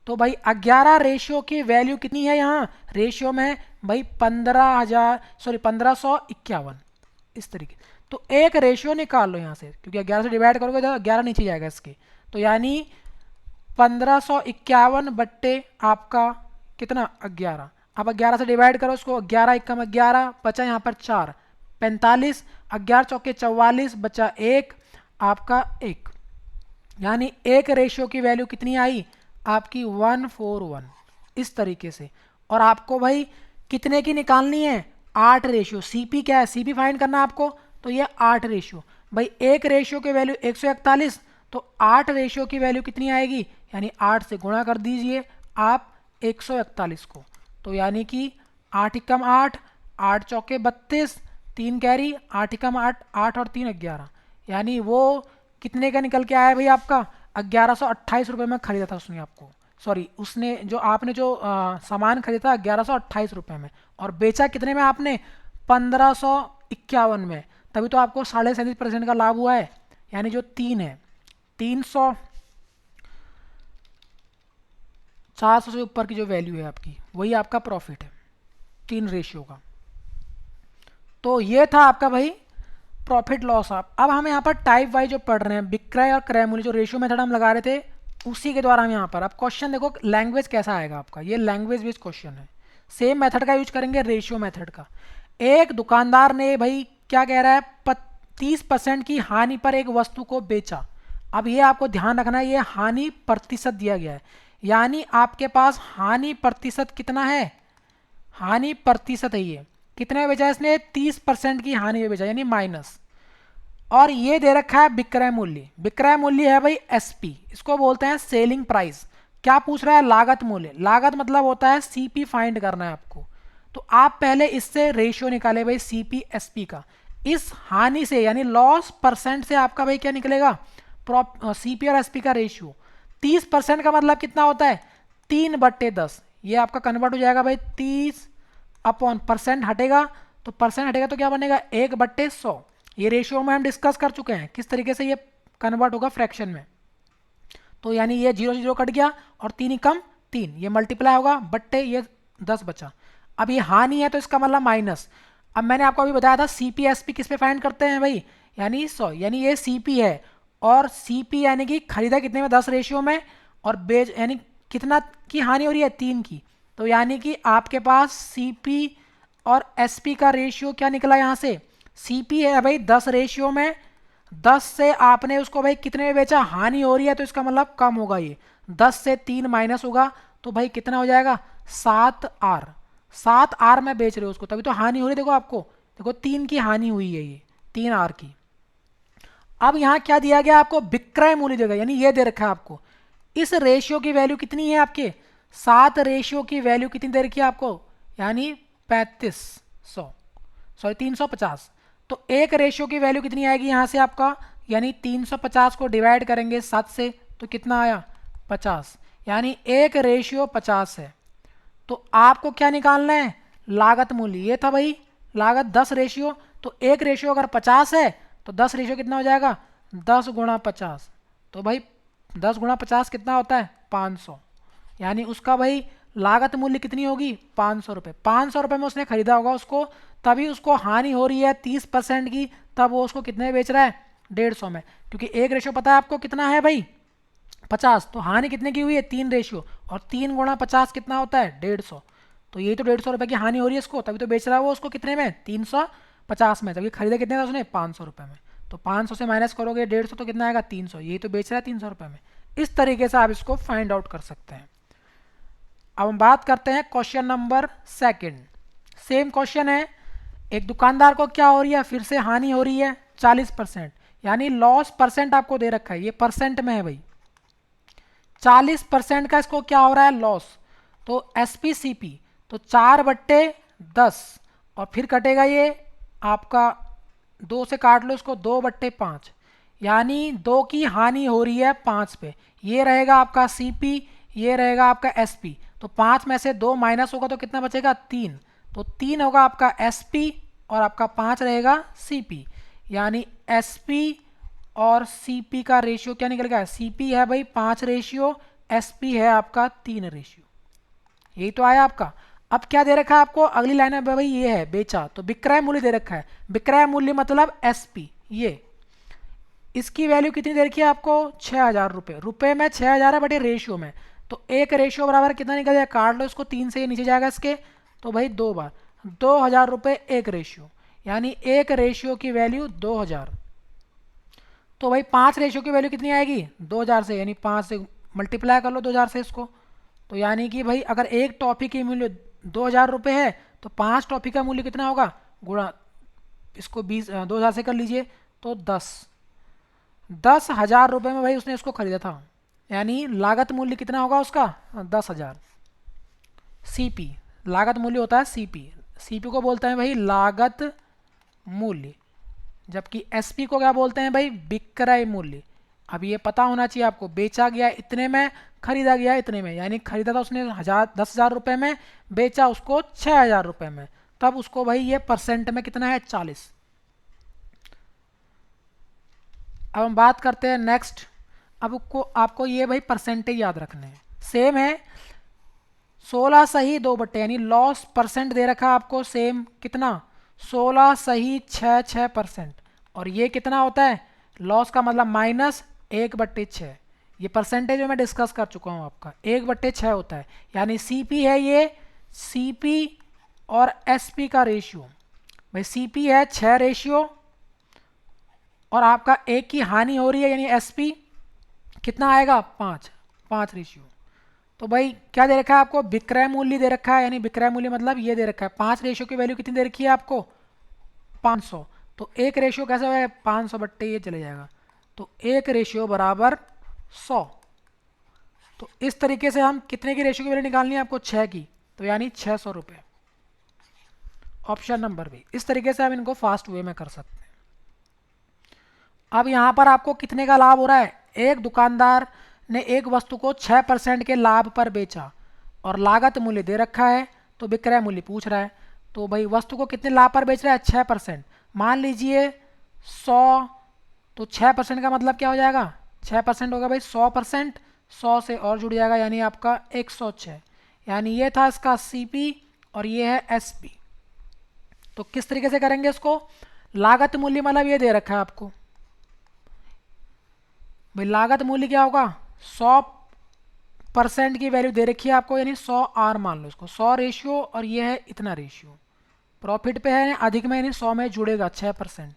तो भाई 11 रेशियो की वैल्यू कितनी है, यहाँ रेशियो में है भाई 1551, इस तरीके। तो एक रेशियो निकाल लो यहाँ से, क्योंकि 11 से डिवाइड करोगे तो 11 नीचे जाएगा इसके। तो यानी 1551 बट्टे आपका कितना 11। अब 11 से डिवाइड करो उसको, 11 एकम 11, बचा यहाँ पर 4, 45, 11 चौके 44, बचा 1 आपका 1। यानी एक रेशियो की वैल्यू कितनी आई आपकी 141, इस तरीके से। और आपको भाई कितने की निकालनी है, 8 रेशियो। सीपी क्या है, सीपी फाइंड करना है आपको, तो ये 8 रेशियो। भाई एक रेशियो की वैल्यू 141, तो 8 रेशियो की वैल्यू कितनी आएगी, यानी 8 से गुणा कर दीजिए आप 141 को। तो यानी कि 8 एकम 8, 8 चौके 32, 3 कैरी, 8 एकम 8, 8 और 3 11, यानी वो कितने का निकल के आया भाई आपका 1128 रुपये में खरीदा था उसने आपको, सॉरी उसने जो आपने जो सामान खरीदा था 1128 रुपये में, और बेचा कितने में आपने 1551 में। तभी तो आपको 37.5% का लाभ हुआ है। यानी जो 3 है, 300 400 से ऊपर की जो वैल्यू है आपकी, वही आपका प्रॉफिट है 3 रेशियो का। तो ये था आपका भाई प्रॉफिट लॉस। आप अब हम यहाँ पर टाइप वाइज जो पढ़ रहे हैं, विक्रय और क्रय मूल्य, जो रेशियो मेथड हम लगा रहे थे उसी के द्वारा हम यहाँ पर, अब क्वेश्चन देखो लैंग्वेज कैसा आएगा आपका, ये लैंग्वेज बेस्ड क्वेश्चन है। सेम मेथड का यूज करेंगे, रेशियो मेथड का। एक दुकानदार ने भाई क्या कह रहा है 30% की हानि पर एक वस्तु को बेचा। अब ये आपको ध्यान रखना है, ये हानि प्रतिशत दिया गया है, यानी आपके पास हानि प्रतिशत कितना है, हानि प्रतिशत है ये कितने में बेचा इसने 30% की हानि में बेचा, यानी माइनस। और ये दे रखा है विक्रय मूल्य, विक्रय मूल्य है भाई एसपी, इसको बोलते हैं सेलिंग प्राइस। क्या पूछ रहा है, लागत मूल्य, लागत मतलब होता है सीपी फाइंड करना है आपको। तो आप पहले इससे रेशियो निकाले भाई सीपी एसपी का, इस हानि से यानी लॉस परसेंट से आपका भाई क्या निकलेगा सीपी और एसपी का रेशियो। 30% का मतलब कितना होता है 3/10, ये आपका कन्वर्ट हो जाएगा भाई 30 अपॉन परसेंट हटेगा, तो परसेंट हटेगा तो क्या बनेगा 1/100। ये रेशियो में हम डिस्कस कर चुके हैं किस तरीके से ये कन्वर्ट होगा फ्रैक्शन में। तो यानी ये 0 0 कट गया और 3 ही कम 3, ये मल्टीप्लाई होगा बट्टे ये 10 बचा। अब ये हानि है तो इसका मतलब माइनस। अब मैंने आपको अभी बताया था सीपी एसपी किस पे फाइंड करते हैं भाई, यानी 100, यानी ये सीपी है और सीपी यानी कि खरीदा कितने में 10 रेशियो में, और बेच यानी कितना की हानि हो रही है 3 की। तो यानी कि आपके पास सीपी और एसपी का रेशियो क्या निकला यहाँ से, सीपी है भाई 10 रेशियो में, 10 से आपने उसको भाई कितने में बेचा, हानि हो रही है तो इसका मतलब कम होगा, ये 10 से 3 माइनस होगा तो भाई कितना हो जाएगा 7R। 7R में बेच रहे हो उसको, तभी तो हानि हो रही है। देखो आपको, देखो 3 की हानि हुई है, ये 3R की। अब यहाँ क्या दिया गया आपको, विक्रय मूल्य देगा, यानी ये दे रखा है आपको। इस रेशियो की वैल्यू कितनी है आपके, 7 रेशियो की वैल्यू कितनी दे रखी है आपको, यानी 3500, सॉरी 350। तो एक रेशियो की वैल्यू कितनी आएगी यहाँ से आपका, यानी 350 को डिवाइड करेंगे 7 से तो कितना आया 50, यानी एक रेशियो 50 है। तो आपको क्या निकालना है, लागत मूल्य। ये था भाई लागत 10 रेशियो, तो एक रेशियो अगर 50 है तो 10 रेशियो कितना हो जाएगा 10 गुणा 50, तो भाई 10 गुणा 50 कितना होता है 500, यानी उसका भाई लागत मूल्य कितनी होगी 500 रुपये। 500 रुपये में उसने खरीदा होगा उसको, तभी उसको हानि हो रही है 30% की, तब वो उसको कितने में बेच रहा है 150 में, क्योंकि एक रेशियो पता है आपको कितना है भाई 50, तो हानि कितने की हुई है 3 रेशियो, और 3 गुणा 50 कितना होता है 150। तो यही तो 150 रुपये की हानि हो रही है इसको, तभी तो बेच रहा है वो उसको कितने में 350 में, तभी खरीदा कितने था उसने 500 रुपये में। तो 500 से माइनस करोगे 150 तो कितना आएगा 300, यही तो बेच रहा है 300 रुपये में। इस तरीके से आप इसको फाइंड आउट कर सकते हैं। अब हम बात करते हैं क्वेश्चन नंबर 2। सेम क्वेश्चन है, एक दुकानदार को क्या हो रही है, फिर से हानि हो रही है 40%, यानी लॉस परसेंट आपको दे रखा है, ये परसेंट में है भाई। 40% का इसको क्या हो रहा है लॉस, तो एसपी सीपी, तो 4/10 और फिर कटेगा ये आपका 2 से काट लो इसको 2/5, यानी 2 की हानि हो रही है 5 पे। ये रहेगा आपका सीपी, ये रहेगा आपका एसपी। तो 5 में से 2 माइनस होगा तो कितना बचेगा 3, तो 3 होगा आपका एसपी और आपका 5 रहेगा सीपी। यानी एसपी और सीपी का रेशियो क्या निकल गया, सीपी है भाई 5 रेशियो, एसपी है आपका 3 रेशियो। यही तो आया आपका। अब क्या दे रखा है आपको, अगली लाइन में भाई ये है बेचा, तो विक्रय मूल्य दे रखा है। विक्रय मूल्य मतलब एसपी, ये इसकी वैल्यू कितनी दे रखी है आपको 6,000 रुपये। रुपये में 6,000 है बटे रेशियो में, तो एक रेशियो बराबर कितना निकल जाएगा, काट लो इसको 3 से, ये नीचे जाएगा इसके, तो भाई 2 बार 2,000 रुपये एक रेशियो, यानी एक रेशियो की वैल्यू 2,000। तो भाई 5 रेशियो की वैल्यू कितनी आएगी 2,000 से, यानी 5 से मल्टीप्लाई कर लो 2,000 से इसको। तो यानी कि भाई अगर एक टॉपिक की मूल्य 2,000 रुपये है तो 5 टॉपिक का मूल्य कितना होगा, गुणा इसको 2,000 से कर लीजिए, तो 10,000 रुपये में भाई उसने इसको खरीदा था, यानी लागत मूल्य कितना होगा उसका 10,000। सीपी लागत मूल्य होता है सीपी, सीपी को बोलते हैं भाई लागत मूल्य, जबकि एसपी को क्या बोलते हैं भाई विक्रय मूल्य। अब ये पता होना चाहिए आपको, बेचा गया इतने में, खरीदा गया इतने में, यानी खरीदा था उसने 10,000 रुपये में, बेचा उसको 6,000 रुपये में, तब उसको भाई ये परसेंट में कितना है 40। अब हम बात करते हैं नेक्स्ट। अब आपको ये भाई परसेंटेज याद रखने हैं, सेम है 16 सही 2 बट्टे, यानी लॉस परसेंट दे रखा है आपको सेम कितना 16 सही 6%। और ये कितना होता है, लॉस का मतलब माइनस 1/6। ये परसेंटेज में मैं डिस्कस कर चुका हूँ आपका, 1/6 होता है, यानी सीपी है ये, सीपी और एसपी का रेशियो। भाई सीपी है 6 रेशियो और आपका एक की हानि हो रही है, यानी एसपी कितना आएगा 5 रेशियो। तो भाई क्या दे रखा है आपको, विक्रय मूल्य दे रखा है, यानी विक्रय मूल्य मतलब ये दे रखा है 5 रेशियो की वैल्यू कितनी दे रखी है आपको 500। तो एक रेशियो कैसे होगा 500 बट्टे ये चले जाएगा, तो एक रेशियो बराबर 100। तो इस तरीके से हम कितने की रेशियो की वैल्यू निकालनी है आपको 6 की, तो यानी 600 रुपये। ऑप्शन नंबर बी, इस तरीके से हम इनको फास्ट वे में कर सकते हैं। अब यहाँ पर आपको कितने का लाभ हो रहा है, एक दुकानदार ने एक वस्तु को 6% के लाभ पर बेचा और लागत मूल्य दे रखा है, तो विक्रय मूल्य पूछ रहा है। तो भाई वस्तु को कितने लाभ पर बेच रहा है 6%, मान लीजिए 100, तो 6% का मतलब क्या हो जाएगा 6% होगा भाई 100%, 100 से और जुड़ जाएगा यानी आपका 106। यानी ये था इसका सीपी और ये है एसपी। तो किस तरीके से करेंगे इसको, लागत मूल्य मतलब ये दे रखा है आपको, भाई लागत मूल्य क्या होगा 100% की वैल्यू दे रखी है आपको, यानी 100 आर मान लो इसको, 100 रेशियो और ये है इतना रेशियो, प्रॉफिट पे है अधिक में, यानी 100 में जुड़ेगा 6%,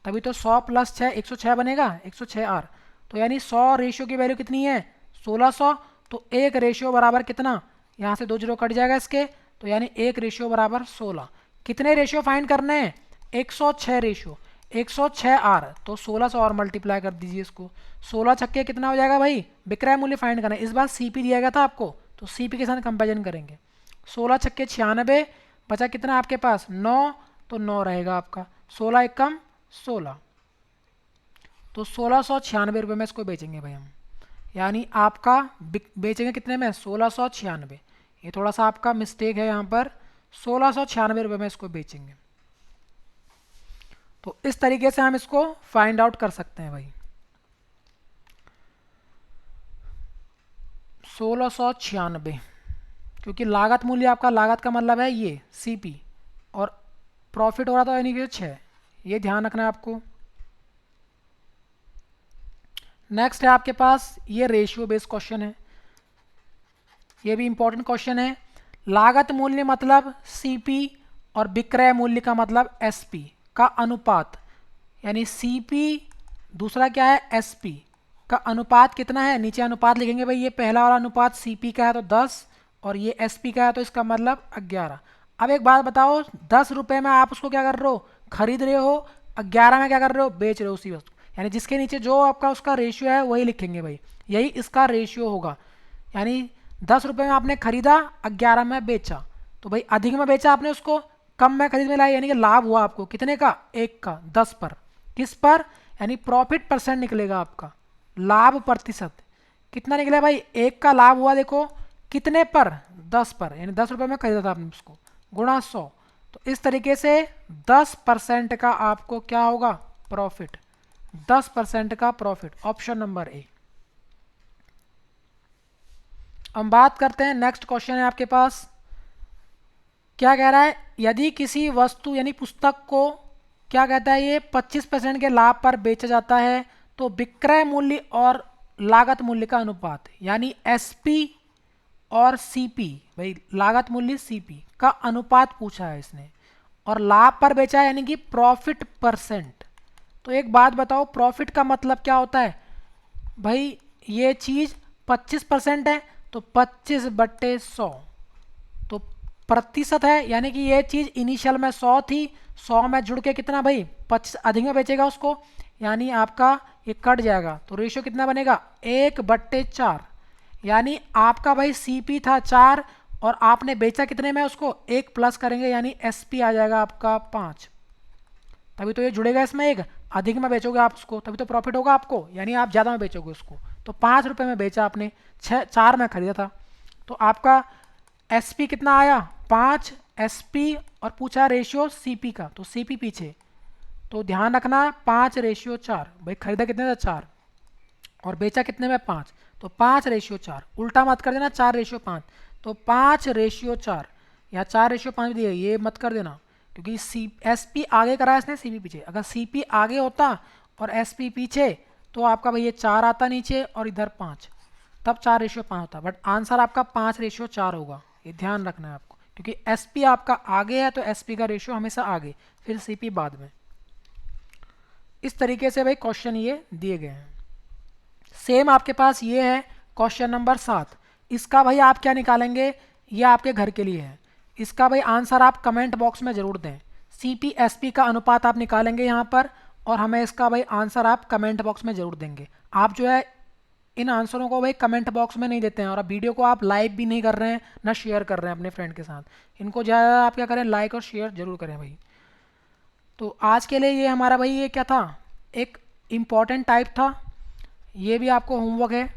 तभी तो 100 + 6 106 बनेगा, 106 आर। तो यानी 100 रेशियो की वैल्यू कितनी है 1600, तो एक रेशियो बराबर कितना, यहाँ से 2 जीरो कट जाएगा इसके, तो यानी एक रेशियो बराबर 16। कितने रेशियो फाइंड करने हैं 106 रेशियो, 106 आर, तो 16 से और मल्टीप्लाई कर दीजिए इसको, 16 छक्के कितना हो जाएगा भाई, विक्रय मूल्य फाइंड करना है। इस बार सीपी दिया गया था आपको, तो सीपी के साथ कंपेरिजन करेंगे, 16 छक्के 96, बचा कितना आपके पास 9, तो 9 रहेगा आपका, 16 एकम 16, तो 1696 रुपये में इसको बेचेंगे भाई हम, यानी आपका बेचेंगे कितने में 1696। ये थोड़ा सा आपका मिस्टेक है यहाँ पर, 1696 रुपये में इसको बेचेंगे। तो इस तरीके से हम इसको फाइंड आउट कर सकते हैं भाई, 1696, क्योंकि लागत मूल्य आपका, लागत का मतलब है ये सीपी और प्रॉफिट हो रहा था यानी कि 6, ये ध्यान रखना है आपको। नेक्स्ट है आपके पास ये रेशियो बेस्ड क्वेश्चन है, ये भी इंपॉर्टेंट क्वेश्चन है। लागत मूल्य मतलब सीपी और विक्रय मूल्य का मतलब एसपी का अनुपात, यानी सीपी दूसरा क्या है एसपी का अनुपात कितना है, नीचे अनुपात लिखेंगे भाई, ये पहला वाला अनुपात सीपी का है तो 10 और ये एसपी का है तो इसका मतलब 11। अब एक बात बताओ, 10 रुपये में आप उसको क्या कर रहे हो खरीद रहे हो, 11 में क्या कर रहे हो बेच रहे हो उसी वस्तु, यानी जिसके नीचे जो आपका उसका रेशियो है वही लिखेंगे भाई, यही इसका रेशियो होगा। यानी 10 रुपये में आपने खरीदा, 11 में बेचा, तो भाई अधिक में बेचा आपने उसको, कम में खरीद में लाया, यानी कि लाभ हुआ आपको कितने का 1 का 10 पर, किस पर, यानी प्रॉफिट परसेंट निकलेगा आपका, लाभ प्रतिशत। कितना निकला भाई, एक का लाभ हुआ देखो कितने पर, 10 पर, यानी 10 रुपये में खरीदा था आपने उसको, गुणा 100। तो इस तरीके से 10% का आपको क्या होगा, प्रॉफिट, 10% का प्रॉफिट, ऑप्शन नंबर ए। हम बात करते हैं, नेक्स्ट क्वेश्चन है आपके पास, क्या कह रहा है, यदि किसी वस्तु यानी पुस्तक को क्या कहता है ये 25% के लाभ पर बेचा जाता है तो विक्रय मूल्य और लागत मूल्य का अनुपात, यानी एसपी और सीपी, भाई लागत मूल्य सीपी का अनुपात पूछा है इसने, और लाभ पर बेचा है यानी कि प्रॉफिट परसेंट। तो एक बात बताओ, प्रॉफिट का मतलब क्या होता है भाई, ये चीज़ 25% है तो 25/100, तो प्रतिशत है, यानी कि ये चीज़ इनिशियल में 100 थी, 100 में जुड़ के कितना भाई 25 अधिक में बेचेगा उसको, यानी आपका ये कट जाएगा, तो रेशियो कितना बनेगा 1/4, यानी आपका भाई सीपी था 4 और आपने बेचा कितने में उसको, 1 प्लस करेंगे यानी एसपी आ जाएगा आपका 5, तभी तो ये जुड़ेगा इसमें, एक अधिक में बेचोगे आप उसको तभी तो प्रॉफिट होगा आपको, यानी आप ज़्यादा में बेचोगे उसको। तो 5 रुपये में बेचा आपने, 4 में खरीदा था, तो आपका एसपी कितना आया 5 एसपी, और पूछा रेशियो सीपी का, तो सीपी पीछे, तो ध्यान रखना 5/4, भाई खरीदा कितने था 4 और बेचा कितने में 5, तो 5/4, उल्टा मत कर देना 4/5, तो 5/4 या 4/5 दिए, ये मत कर देना, क्योंकि सी एस पी आगे करा है इसने, सी पी पीछे, अगर सी पी आगे होता और एस पी पीछे तो आपका भाई ये 4 आता नीचे और इधर 5, तब 4/5 होता, बट आंसर आपका 5/4 होगा, ये ध्यान रखना है आपको, क्योंकि एस पी आपका आगे है तो एस पी का रेशियो हमेशा आगे, फिर सी पी बाद में। इस तरीके से भाई क्वेश्चन ये दिए गए हैं। सेम आपके पास ये है क्वेश्चन नंबर 7, इसका भाई आप क्या निकालेंगे, ये आपके घर के लिए है, इसका भाई आंसर आप कमेंट बॉक्स में ज़रूर दें, सी पी एस पी का अनुपात आप निकालेंगे यहाँ पर, और हमें इसका भाई आंसर आप कमेंट बॉक्स में ज़रूर देंगे। आप जो है इन आंसरों को भाई कमेंट बॉक्स में नहीं देते हैं, और अब वीडियो को आप लाइक भी नहीं कर रहे हैं ना शेयर कर रहे हैं अपने फ्रेंड के साथ, इनको ज़्यादा आप क्या करें, लाइक और शेयर जरूर करें भाई। तो आज के लिए ये हमारा भाई ये क्या था, एक इम्पॉर्टेंट टाइप था, ये भी आपको होमवर्क है।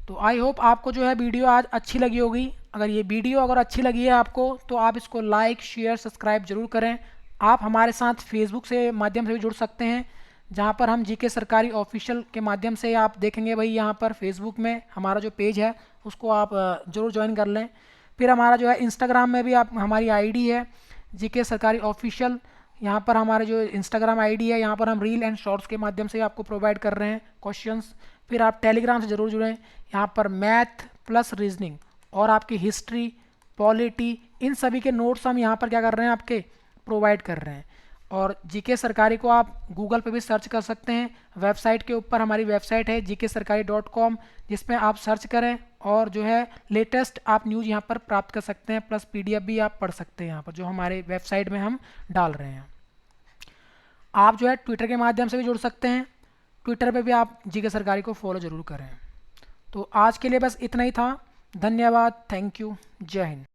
तो आई होप आपको जो है वीडियो आज अच्छी लगी होगी, अगर ये वीडियो अगर अच्छी लगी है आपको तो आप इसको लाइक शेयर सब्सक्राइब जरूर करें। आप हमारे साथ फेसबुक से माध्यम से भी जुड़ सकते हैं, जहाँ पर हम जीके सरकारी ऑफिशियल के माध्यम से आप देखेंगे भाई, यहाँ पर फेसबुक में हमारा जो पेज है उसको आप ज़रूर ज्वाइन कर लें। फिर हमारा जो है इंस्टाग्राम में भी आप, हमारी आईडी है जीके सरकारी ऑफिशियल, यहाँ पर हमारे जो इंस्टाग्राम आईडी है, यहाँ पर हम रील एंड शॉर्ट्स के माध्यम से आपको प्रोवाइड कर रहे हैं क्वेश्चंस। फिर आप टेलीग्राम से ज़रूर जुड़ें, यहाँ पर मैथ प्लस रीजनिंग और आपकी हिस्ट्री पॉलिटी इन सभी के नोट्स हम यहाँ पर क्या कर रहे हैं, आपके प्रोवाइड कर रहे हैं। और जीके सरकारी को आप गूगल पे भी सर्च कर सकते हैं, वेबसाइट के ऊपर हमारी वेबसाइट है gksarkari.com, जिसमें आप सर्च करें और जो है लेटेस्ट आप न्यूज़ यहाँ पर प्राप्त कर सकते हैं, प्लस पीडीएफ भी आप पढ़ सकते हैं यहाँ पर जो हमारे वेबसाइट में हम डाल रहे हैं। आप जो है ट्विटर के माध्यम से भी जुड़ सकते हैं, ट्विटर पे भी आप जीके सरकारी को फॉलो ज़रूर करें। तो आज के लिए बस इतना ही था, धन्यवाद, थैंक यू, जय हिंद।